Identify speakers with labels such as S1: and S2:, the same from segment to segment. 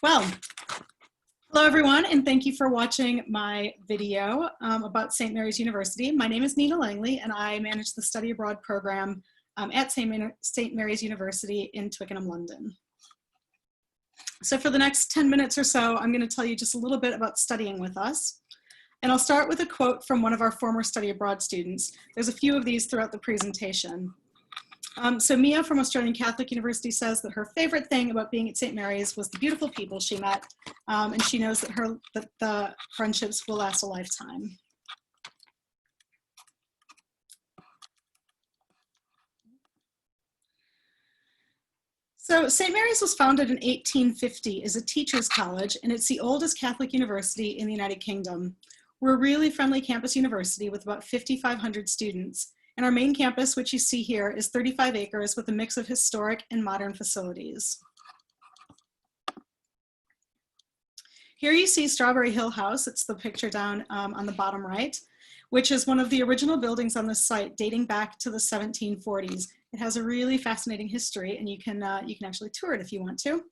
S1: Well, hello everyone, and thank you for watching my video about St. Mary's University. My name is Nina Langley, and I manage the study abroad program at St. Mary's University in Twickenham, London. So for the next 10 minutes or so, I'm going to tell you just a little bit about studying with us. And I'll start with a quote from one of our former study abroad students. There's a few of these throughout the presentation. So Mia from Australian Catholic University says that her favorite thing about being at St. Mary's was the beautiful people she met, and she knows that the friendships will last a lifetime. So St. Mary's was founded in 1850 as a teachers' college, and it's the oldest Catholic university in the United Kingdom. We're a really friendly campus university with about 5,500 students. And our main campus, which you see here, is 35 acres with a mix of historic and modern facilities. Here you see Strawberry Hill House. It's the picture down on the bottom right, which is one of the original buildings on this site dating back to the 1740s. It has a really fascinating history, and you can actually tour it if you want to.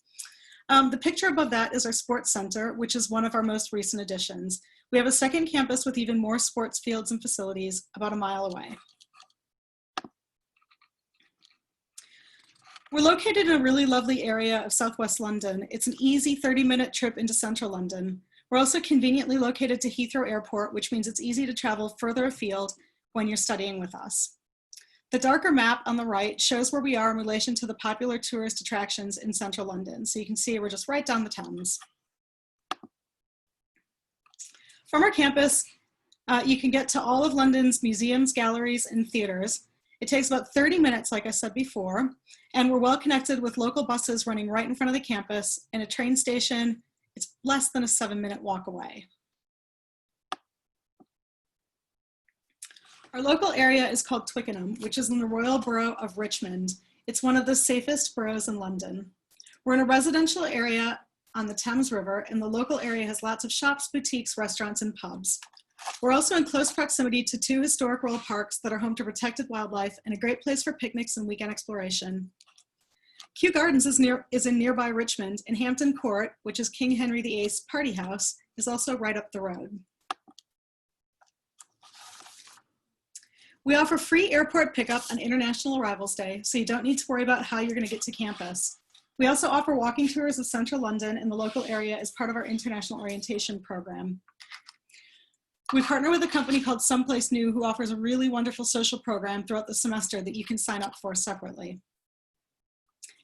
S1: The picture above that is our sports center, which is one of our most recent additions. We have a second campus with even more sports fields and facilities about a mile away. We're located in a really lovely area of Southwest London. It's an easy 30-minute trip into central London. We're also conveniently located to Heathrow Airport, which means it's easy to travel further afield when you're studying with us. The darker map on the right shows where we are in relation to the popular tourist attractions in central London. So you can see we're just right down the Thames. From our campus, you can get to all of London's museums, galleries, and theaters. It takes about 30 minutes, like I said before, and we're well connected with local buses running right in front of the campus, and a train station. It's less than a 7-minute walk away. Our local area is called Twickenham, which is in the Royal Borough of Richmond. It's one of the safest boroughs in London. We're in a residential area on the Thames River, and the local area has lots of shops, boutiques, restaurants, and pubs. We're also in close proximity to 2 historic royal parks that are home to protected wildlife and a great place for picnics and weekend exploration. Kew Gardens is in nearby Richmond, and Hampton Court, which is King Henry VIII's party house, is also right up the road. We offer free airport pickup on International Arrivals Day, so you don't need to worry about how you're going to get to campus. We also offer walking tours of central London and the local area as part of our international orientation program. We partner with a company called Someplace New, who offers a really wonderful social program throughout the semester that you can sign up for separately.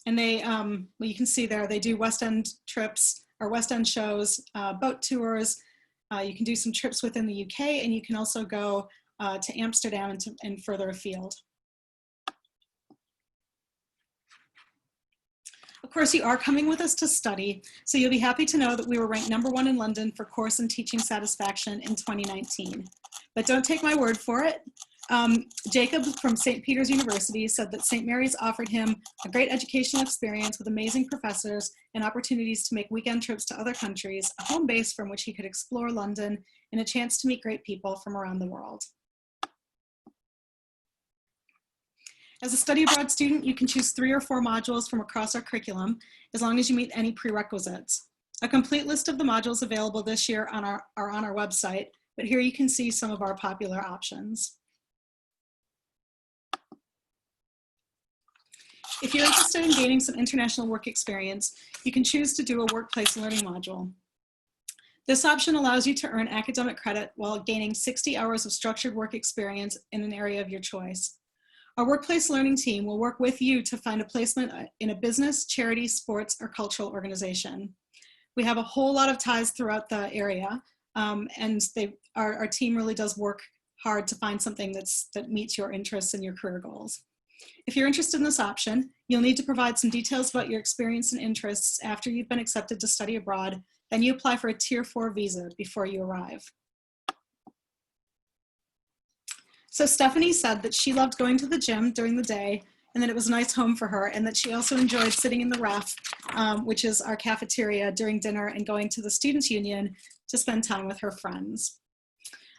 S1: And they, well, you can see there, they do West End trips or West End shows, boat tours. You can do some trips within the UK, and you can also go to Amsterdam and further afield. Of course, you are coming with us to study, so you'll be happy to know that we were ranked #1 in London for course and teaching satisfaction in 2019. But don't take my word for it. Jacob from St. Peter's University said that St. Mary's offered him a great educational experience with amazing professors and opportunities to make weekend trips to other countries, a home base from which he could explore London, and a chance to meet great people from around the world. As a study abroad student, you can choose 3 or 4 modules from across our curriculum, as long as you meet any prerequisites. A complete list of the modules available this year are on our website, but here you can see some of our popular options. If you're interested in gaining some international work experience, you can choose to do a workplace learning module. This option allows you to earn academic credit while gaining 60 hours of structured work experience in an area of your choice. Our workplace learning team will work with you to find a placement in a business, charity, sports, or cultural organization. We have a whole lot of ties throughout the area, and our team really does work hard to find something that meets your interests and your career goals. If you're interested in this option, you'll need to provide some details about your experience and interests after you've been accepted to study abroad. Then you apply for a Tier 4 visa before you arrive. So Stephanie said that she loved going to the gym during the day, and that it was a nice home for her, and that she also enjoyed sitting in the ref, which is our cafeteria, during dinner, and going to the Students' Union to spend time with her friends.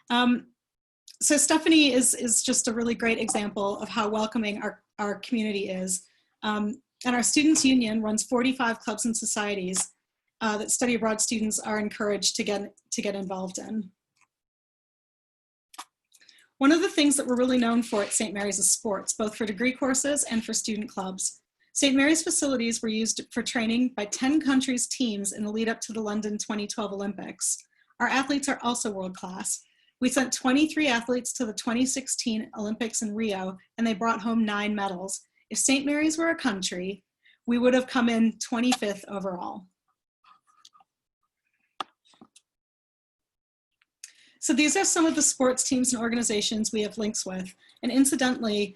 S1: So Stephanie is just a really great example of how welcoming our community is. And our Students' Union runs 45 clubs and societies that study abroad students are encouraged to get involved in. One of the things that we're really known for at St. Mary's is sports, both for degree courses and for student clubs. St. Mary's facilities were used for training by 10 countries' teams in the lead up to the London 2012 Olympics. Our athletes are also world class. We sent 23 athletes to the 2016 Olympics in Rio, and they brought home 9 medals. If St. Mary's were a country, we would have come in 25th overall. So these are some of the sports teams and organizations we have links with. And incidentally,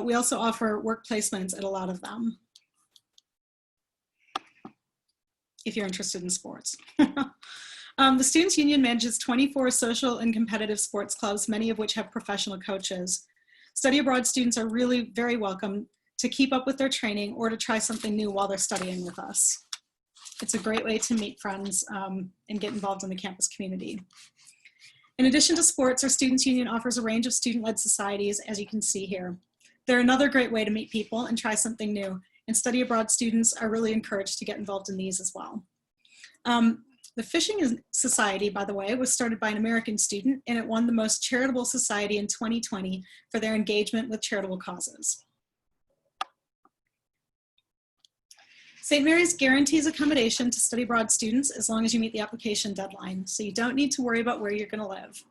S1: we also offer work placements at a lot of them, if you're interested in sports. The Students' Union manages 24 social and competitive sports clubs, many of which have professional coaches. Study abroad students are really very welcome to keep up with their training or to try something new while they're studying with us. It's a great way to meet friends and get involved in the campus community. In addition to sports, our Students' Union offers a range of student-led societies, as you can see here. They're another great way to meet people and try something new, and study abroad students are really encouraged to get involved in these as well. The Fishing Society, by the way, was started by an American student, and it won the Most Charitable Society in 2020 for their engagement with charitable causes. St. Mary's guarantees accommodation to study abroad students as long as you meet the application deadline, so you don't need to worry about where you're going to live.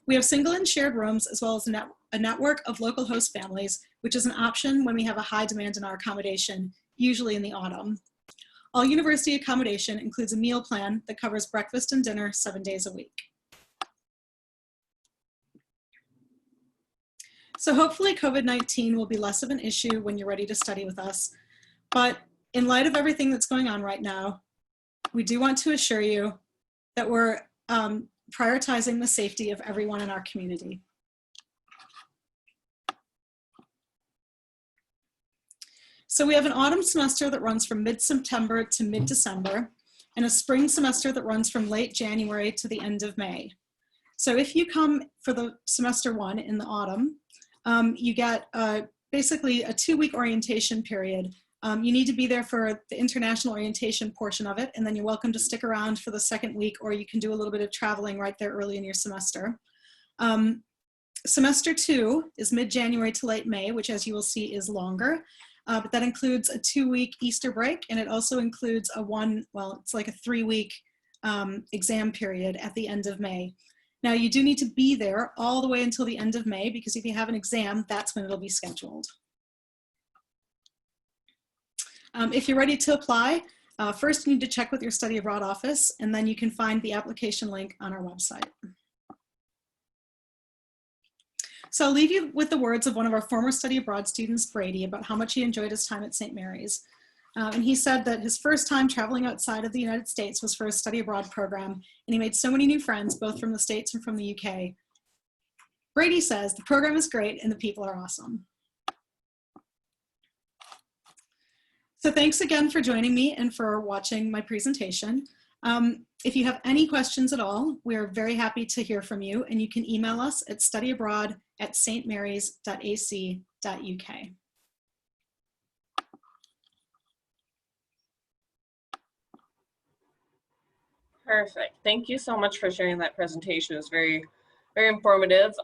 S1: We have single and shared rooms as well as a network of local host families, which is an option when we have a high demand in our accommodation, usually in the autumn. All university accommodation includes a meal plan that covers breakfast and dinner 7 days a week. So hopefully COVID-19 will be less of an issue when you're ready to study with us, but in light of everything that's going on right now, we do want to assure you that we're prioritizing the safety of everyone in our community. So we have an autumn semester that runs from mid-September to mid-December, and a spring semester that runs from late January to the end of May. So if you come for the semester 1 in the autumn, you get basically a 2-week orientation period. You need to be there for the international orientation portion of it, and then you're welcome to stick around for the 2nd week, or you can do a little bit of traveling right there early in your semester. Semester 2 is mid-January to late May, which as you will see is longer, but that includes a 2-week Easter break, and it also includes it's like a 3-week exam period at the end of May. Now you do need to be there all the way until the end of May, because if you have an exam, that's when it'll be scheduled. If you're ready to apply, first you need to check with your study abroad office, and then you can find the application link on our website. So I'll leave you with the words of one of our former study abroad students, Brady, about how much he enjoyed his time at St. Mary's. And he said that his first time traveling outside of the United States was for a study abroad program, and he made so many new friends, both from the States and from the UK. Brady says, the program is great and the people are awesome. So thanks again for joining me and for watching my presentation. If you have any questions at all, we're very happy to hear from you, and you can email us at studyabroad@stmarys.ac.uk.
S2: Perfect. Thank you so much for sharing that presentation. It was very, very informative.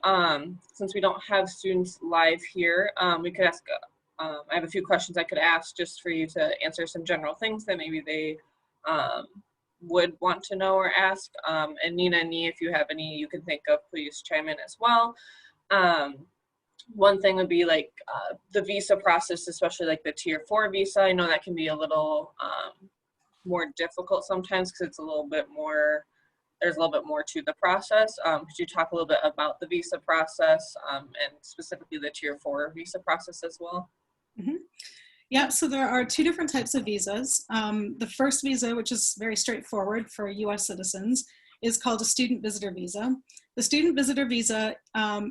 S2: Since we don't have students live here, we could ask, I have a few questions I could ask just for you to answer some general things that maybe they would want to know or ask. And Nina and Nee, if you have any you can think of, please chime in as well. One thing would be like the visa process, especially like the Tier 4 visa. I know that can be a little more difficult sometimes because it's a little bit more, there's a little bit more to the process. Could you talk a little bit about the visa process and specifically the Tier 4 visa process as well?
S1: Mm-hmm. Yeah, so there are 2 different types of visas. The first visa, which is very straightforward for US citizens, is called a student visitor visa. The student visitor visa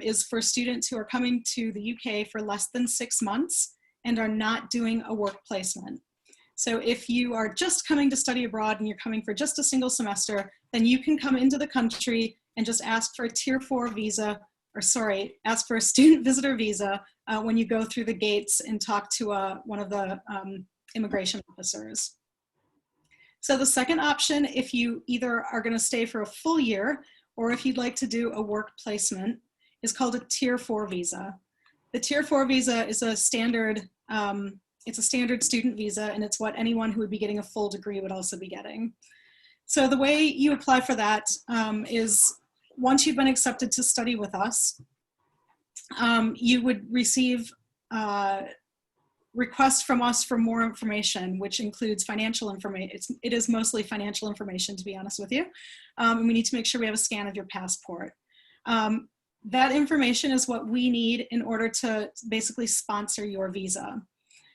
S1: is for students who are coming to the UK for less than 6 months and are not doing a work placement. So if you are just coming to study abroad and you're coming for just a single semester, then you can come into the country and just ask for a Tier 4 visa, or sorry, ask for a student visitor visa when you go through the gates and talk to one of the immigration officers. So the second option, if you either are going to stay for a full year or if you'd like to do a work placement, is called a Tier 4 visa. The Tier 4 visa is a standard, it's a standard student visa, and it's what anyone who would be getting a full degree would also be getting. So the way you apply for that is once you've been accepted to study with us, you would receive requests from us for more information, which includes financial information. It is mostly financial information, to be honest with you. And we need to make sure we have a scan of your passport. That information is what we need in order to basically sponsor your visa.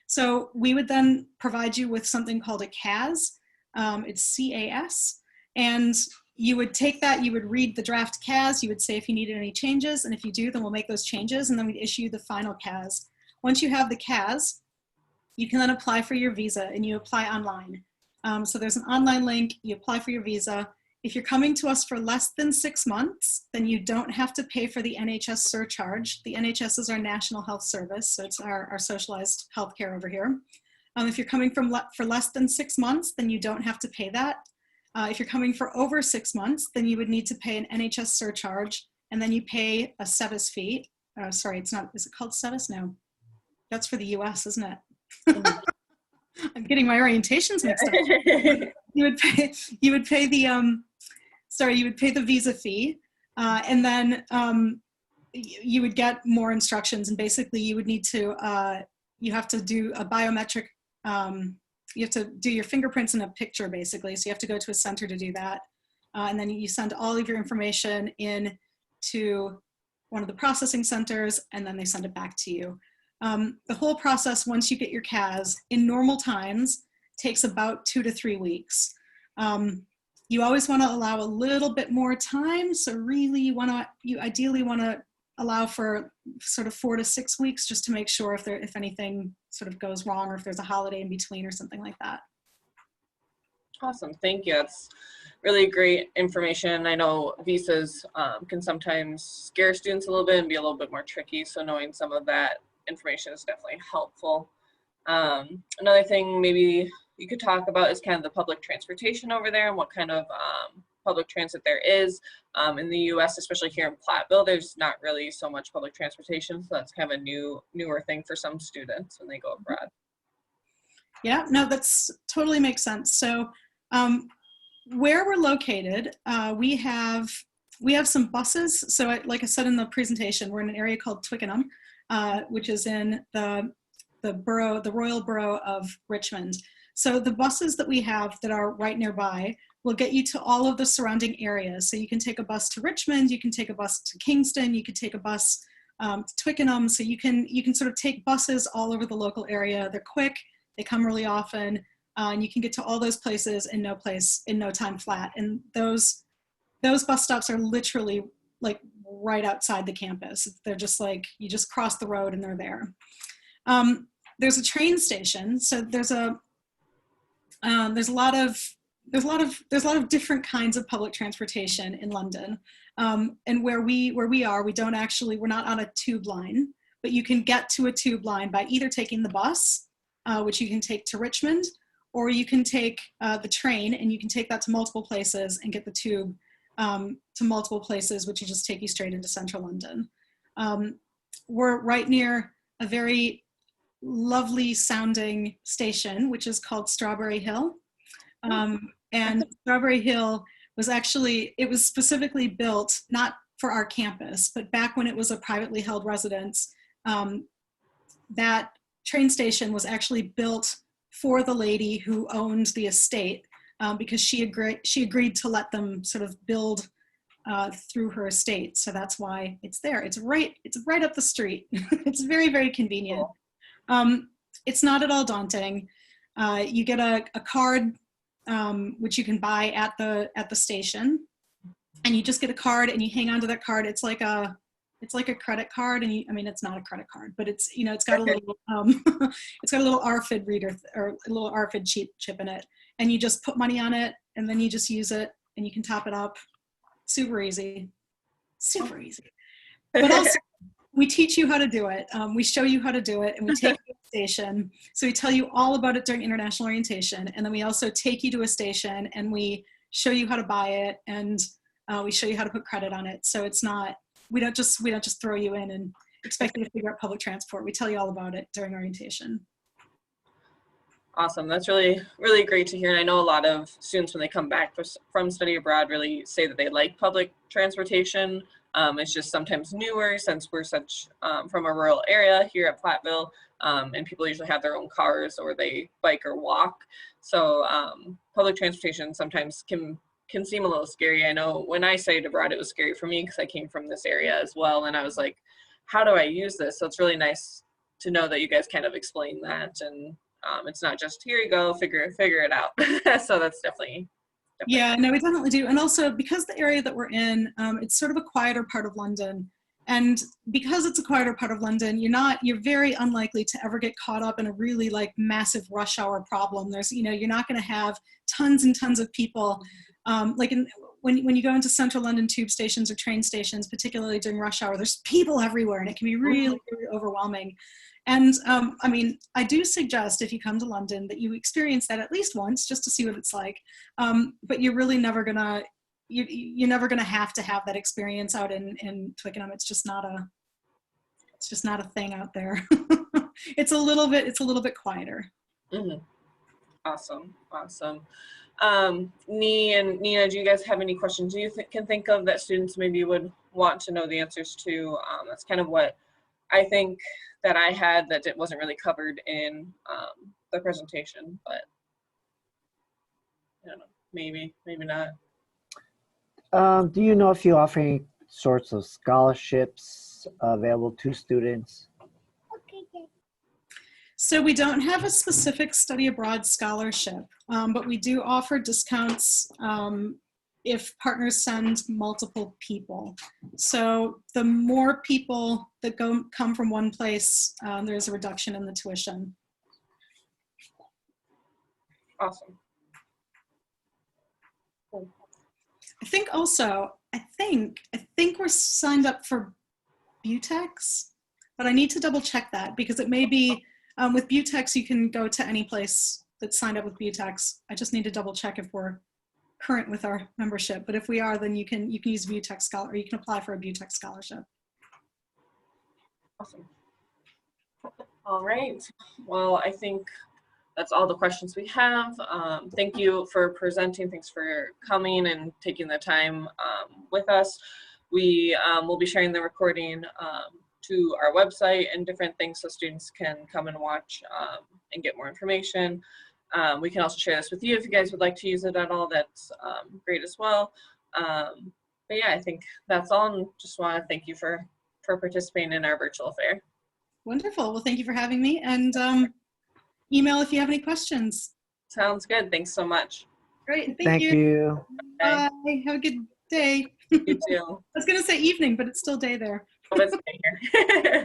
S1: So we would then provide you with something called a CAS. It's CAS. And you would take that, you would read the draft CAS, you would say if you needed any changes, and if you do, then we'll make those changes, and then we'd issue the final CAS. Once you have the CAS, you can then apply for your visa, and you apply online. So there's an online link, you apply for your visa. If you're coming to us for less than 6 months, then you don't have to pay for the NHS surcharge. The NHS is our National Health Service, so it's our socialized healthcare over here. If you're coming for less than 6 months, then you don't have to pay that. If you're coming for over 6 months, then you would need to pay an NHS surcharge, and then you pay a SEVIS fee. Sorry, it's not, is it called SEVIS? No, that's for the US, isn't it? I'm getting my orientations mixed up. You would pay the, you would pay the visa fee, and then you would get more instructions, and basically you would need to, you have to do a biometric, you have to do your fingerprints in a picture, basically. So you have to go to a center to do that. And then you send all of your information in to one of the processing centers, and then they send it back to you. The whole process, once you get your CAS, in normal times, takes about 2 to 3 weeks. You always want to allow a little bit more time. So really you ideally want to allow for sort of 4 to 6 weeks, just to make sure if anything sort of goes wrong, or if there's a holiday in between or something like that.
S2: Awesome, thank you. That's really great information. I know visas can sometimes scare students a little bit and be a little bit more tricky, so knowing some of that information is definitely helpful. Another thing maybe you could talk about is kind of the public transportation over there, and what kind of public transit there is. In the US, especially here in Plattville, there's not really so much public transportation, so that's kind of a newer thing for some students when they go abroad.
S1: Yeah, no, that's totally makes sense. So where we're located, we have some buses. So like I said in the presentation, we're in an area called Twickenham, which is in the Royal Borough of Richmond. So the buses that we have that are right nearby will get you to all of the surrounding areas. So you can take a bus to Richmond, you can take a bus to Kingston, you can take a bus to Twickenham. So you can sort of take buses all over the local area. They're quick, they come really often, and you can get to all those places in no time flat. And those bus stops are literally like right outside the campus. They're just like, you just cross the road and they're there. There's a train station. So there's a lot of different kinds of public transportation in London. And where we are, we're not on a tube line, but you can get to a tube line by either taking the bus, which you can take to Richmond, or you can take the train, and you can take that to multiple places and get the tube to multiple places, which will just take you straight into central London. We're right near a very lovely sounding station, which is called Strawberry Hill. And Strawberry Hill was specifically built not for our campus, but back when it was a privately held residence. That train station was actually built for the lady who owned the estate, because she agreed to let them sort of build through her estate. So that's why it's there. It's right up the street. It's very, very convenient. It's not at all daunting. You get a card, which you can buy at the station, and you just get a card and you hang on to that card. It's like a credit card, and it's not a credit card, but it's got a little it's got a little RFID reader or a little RFID chip in it, and you just put money on it, and then you just use it, and you can top it up. Super easy, super easy. But also, We teach you how to do it. We show you how to do it, and we take you to a station. So we tell you all about it during international orientation, and then we also take you to a station and we show you how to buy it, and we show you how to put credit on it. So it's not, we don't just throw you in and expect you to figure out public transport. We tell you all about it during orientation.
S2: Awesome. That's really, really great to hear. And I know a lot of students, when they come back from study abroad, really say that they like public transportation. It's just sometimes newer since we're such from a rural area here at Plattville, and people usually have their own cars or they bike or walk. So public transportation sometimes can seem a little scary. I know when I studied abroad, it was scary for me because I came from this area as well. And I was like, how do I use this? So it's really nice to know that you guys kind of explain that. And it's not just, here you go, figure it out. So that's definitely.
S1: Yeah, no, we definitely do. And also because the area that we're in, it's sort of a quieter part of London. And because it's a quieter part of London, you're very unlikely to ever get caught up in a really like massive rush hour problem. There's, you're not going to have tons and tons of people. When you go into central London tube stations or train stations, particularly during rush hour, there's people everywhere and it can be really, really overwhelming. And I do suggest if you come to London that you experience that at least once just to see what it's like. But you're really never gonna, you're never gonna have to have that experience out in Twickenham. It's just not a thing out there. It's a little bit quieter.
S2: Mm-hmm. Awesome. Nina, do you guys have any questions you can think of that students maybe would want to know the answers to? That's kind of what I think that I had that it wasn't really covered in the presentation, but I don't know, maybe not.
S3: Do you know if you offer any sorts of scholarships available to students?
S1: So we don't have a specific study abroad scholarship, but we do offer discounts if partners send multiple people. So the more people that come from one place, there's a reduction in the tuition.
S2: Awesome.
S1: Cool. I think we're signed up for Butex, but I need to double check that because it may be, with Butex, you can go to any place that's signed up with Butex. I just need to double check if we're current with our membership, but if we are, then you can use Butex Scholar, or you can apply for a Butex scholarship.
S2: Awesome. All right. Well, I think that's all the questions we have. Thank you for presenting. Thanks for coming and taking the time with us. We will be sharing the recording to our website and different things so students can come and watch and get more information. We can also share this with you if you guys would like to use it at all. That's great as well. But yeah, I think that's all, and just want to thank you for participating in our virtual fair.
S1: Wonderful. Well, thank you for having me, and email if you have any questions.
S2: Sounds good. Thanks so much.
S1: Great.
S3: Thank you.
S1: Bye. Have a good day.
S2: You too.
S1: I was going to say evening, but it's still day there.
S2: Oh, it's day here.